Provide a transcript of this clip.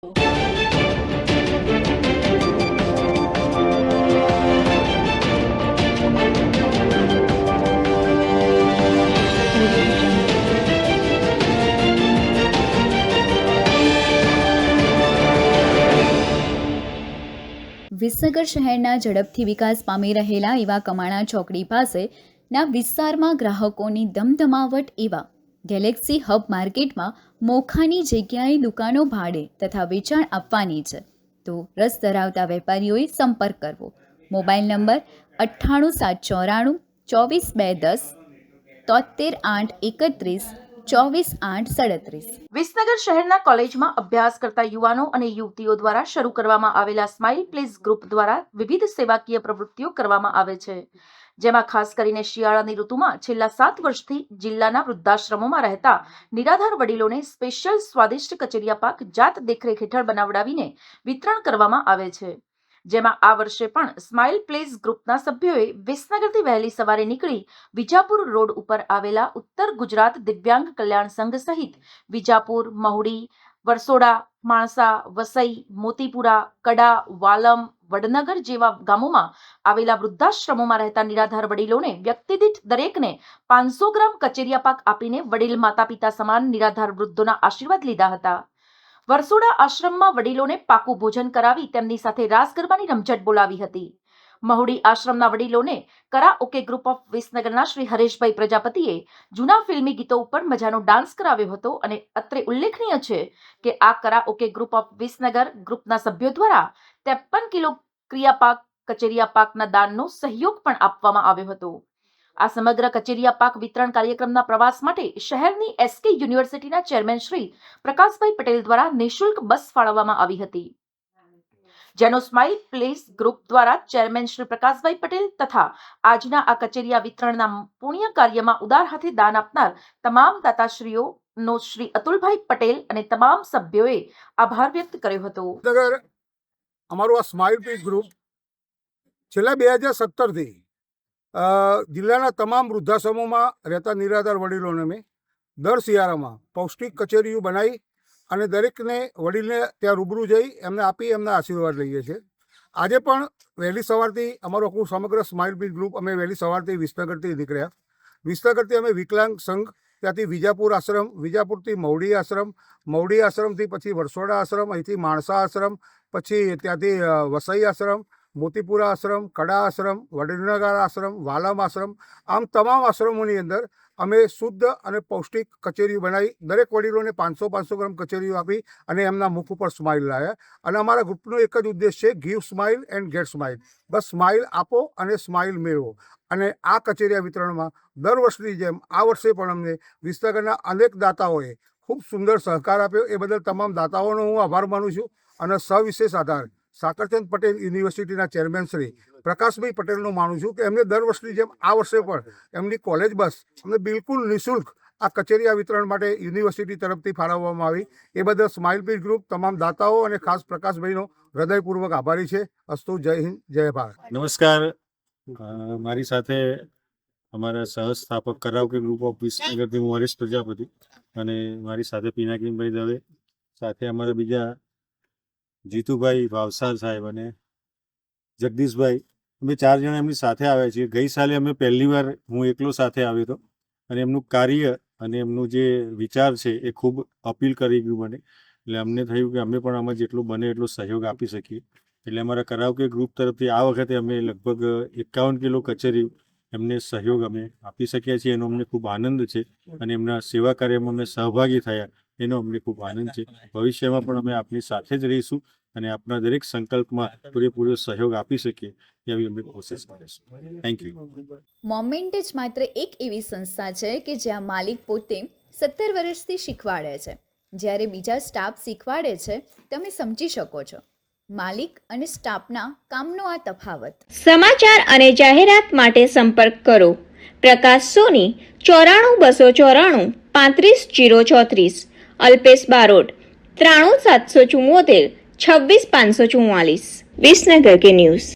વિસનગર શહેરના ઝડપથી વિકાસ પામી રહેલા એવા કમાણા ચોકડી પાસેના વિસ્તારમાં ગ્રાહકોની ધમધમાવટ એવા ગેલેક્સી હબ માર્કેટમાં મોખાની જગ્યાએ દુકાનો ભાડે તથા વેચાણ આપવાની છે, તો રસ ધરાવતા વેપારીઓએ સંપર્ક કરવો. Mobile number 98 794 24 10 73 831 24 8 37. વિસનગર શહેરના કોલેજમાં અભ્યાસ કરતા યુવાનો અને યુવતીઓ દ્વારા શરૂ કરવામાં આવેલા સ્માઇલ પ્લીઝ ગ્રુપ દ્વારા વિવિધ સેવાકીય પ્રવૃત્તિઓ કરવામાં આવે છે, જેમાં ખાસ કરીને શિયાળાની ઋતુમાં છેલ્લા 7 વર્ષથી જિલ્લાના વૃદ્ધાશ્રમોમાં રહેતા નિરાધાર વડીલોને સ્પેશિયલ સ્વાદિષ્ટ કચેરિયા પાક જાત દેખરેખ હેઠળ બનાવડાવીને વિતરણ કરવામાં આવે છે. જેમાં આ વર્ષે પણ સ્માઇલ પ્લીઝ ગ્રુપના સભ્યોએ વિસનગરથી વહેલી સવારે નીકળી વિજાપુર રોડ ઉપર આવેલા ઉત્તર ગુજરાત દિવ્યાંગ કલ્યાણ સંઘ સહિત વિજાપુર, મહુડી, વરસોડા, માણસા, વસઈ, મોતીપુરા, કડા, વાલમ, વડનગર જેવા ગામોમાં આવેલા વૃદ્ધાશ્રમોમાં રહેતા નિરાધાર વડીલોને વ્યક્તિદીઠ દરેકને 500 ગ્રામ કચેરિયા પાક આપીને વડીલ માતા પિતા સમાન નિરાધાર વૃદ્ધોના આશીર્વાદ લીધા હતા. વરસોડા આશ્રમમાં વડીલોને પાકું ભોજન કરાવી તેમની સાથે રાસ ગરબાની રમઝટ બોલાવી હતી. મહુડી આશ્રમના વડીલોને કરાઓકે ગ્રુપ ઓફ વિસનગરના શ્રી હરેશભાઈ પ્રજાપતિએ જૂના ફિલ્મી ગીતો ઉપર મજાનો ડાન્સ કરાવ્યો હતો અને અત્રે ઉલ્લેખનીય છે કે આ કરાઓકે ગ્રુપ ઓફ વિસનગર ગ્રુપના સભ્યો દ્વારા 53 કિલો ક્રિયાપાક કચેરિયા પાકના દાનનો સહયોગ પણ આપવામાં આવ્યો હતો. આ સમગ્ર કચેરિયા પાક વિતરણ કાર્યક્રમના પ્રવાસ માટે શહેરની એસકે યુનિવર્સિટીના ચેરમેન શ્રી પ્રકાશભાઈ પટેલ દ્વારા નિઃશુલ્ક બસ ફાળવવામાં આવી હતી, જેનો સ્માઇલ પ્લીઝ ગ્રુપ દ્વારા ચેરમેન શ્રી પ્રકાશભાઈ પટેલ તથા આજના આ કચેરિયા વિતરણના પુણ્ય કાર્યમાં ઉદાર હાથે દાન આપનાર તમામ દાતાશ્રીઓનો શ્રી અતુલભાઈ પટેલ અને તમામ સભ્યોએ આભાર વ્યક્ત કર્યો હતો. અમારું આ સ્માઇલ પ્લીઝ ગ્રુપ છેલ્લા 2017થી જિલ્લાના તમામ વૃદ્ધાશ્રમોમાં રહેતા નિરાધાર વડીલોને અમે દર શિયાળામાં પૌષ્ટિક કચેરીઓ બનાવી અને દરેકને વડીલને ત્યાં રૂબરૂ જઈ એમને આપી એમના આશીર્વાદ લઈએ છીએ. આજે પણ વહેલી સવારથી અમારું આખું સમગ્ર સ્માઇલ પ્લીઝ ગ્રુપ અમે વહેલી સવારથી વિસનગરથી નીકળ્યા. વિસનગરથી અમે વિકલાંગ સંઘ, ત્યાંથી વિજાપુર આશ્રમ, વિજાપુરથી મહુડી આશ્રમ, મહુડી આશ્રમથી પછી વરસોડા આશ્રમ, અહીંથી માણસા આશ્રમ, પછી ત્યાંથી વસઈ આશ્રમ, મોતીપુરા આશ્રમ, કડા આશ્રમ, વડનગર આશ્રમ, વાલમ આશ્રમ, આમ તમામ આશ્રમોની અંદર અમે શુદ્ધ અને પૌષ્ટિક કચેરીઓ બનાવી દરેક વડીલોને 500 ગ્રામ કચેરીઓ આપી અને એમના મુખ ઉપર સ્માઇલ લાવ્યા. અને અમારા ગ્રુપનો એક જ ઉદ્દેશ છે, give smile and gate smile. Bus smile આપો અને સ્માઇલ મેળવો. અને આ કચેરિયા વિતરણમાં દર વર્ષની જેમ આ વર્ષે પણ અમને વિસનગરના અનેક દાતાઓએ ખૂબ સુંદર સહકાર આપ્યો. એ બદલ તમામ દાતાઓનો હું આભાર માનું છું. અને સવિશેષ આધાર સાકરચંદ પટેલ યુનિવર્સિટીના ચેરમેન શ્રી પ્રકાશભાઈ પટેલનું માનું છું કે એમને દર વર્ષની જેમ આ વર્ષે પણ એમની કોલેજ બસ અમને બિલકુલ નિઃશુલ્ક આ કચેરિયા વિતરણ માટે યુનિવર્સિટી તરફથી ફાળવવામાં આવી. એ બદલ સ્માઇલ પ્લીઝ ગ્રુપ તમામ દાતાઓ અને ખાસ પ્રકાશભાઈનો હૃદયપૂર્વક આભારી છે. અસ્તુ. જય હિન્દ, જય ભારત. નમસ્કાર. મારી સાથે અમારા સહસ્થાપક કરાઓકે ગ્રુપ ઓફ વિસનગરથી હું હરેશ પ્રજાપતિ અને મારી સાથે પિનાકીભાઈ દવે, સાથે અમારા બીજા જીતુભાઈ ભાવસાર સાહેબ અને જગદીશભાઈ, અમે 4 જણા એમની સાથે આવ્યા છીએ. ગઈ સાલે અમે પહેલી વાર હું એકલો સાથે આવ્યો હતો અને એમનું કાર્ય અને એમનું જે વિચાર છે એ ખૂબ અપીલ કરી ગયું મને. એટલે અમને થયું કે અમે પણ આમાં જેટલું બને એટલો સહયોગ આપી શકીએ. એટલે અમારા કરાઓકે ગ્રુપ તરફથી આ વખતે અમે લગભગ 51 કિલો કચેરી એમને સહયોગ અમે આપી શક્યા છીએ. એનો અમને ખૂબ આનંદ છે અને એમના સેવા કાર્યમાં અમે સહભાગી થયા એનો અમને ખૂબ આનંદ છે. ભવિષ્યમાં પણ અમે આપની સાથે જ રહીશું અને આપના દરેક સંકલ્પમાં પૂરેપૂરો સહયોગ આપી શકીએ એવી અમે કોશિશ કરીશું. Thank you. મોમેન્ટ જ માત્ર એક એવી સંસ્થા છે કે જ્યાં માલિક પોતે 17 વર્ષથી શીખવાડે છે, જ્યારે બીજા સ્ટાફ શીખવાડે છે. તમે સમજી શકો છો માલિક અને સ્ટાફના કામનો આ તફાવત. સમાચાર અને જાહેરાત માટે સંપર્ક કરો પ્રકાશ સોની 94 294 35 034, અલ્પેશ બારોટ 93 774 26 544. વિસનગર કે ન્યૂઝ.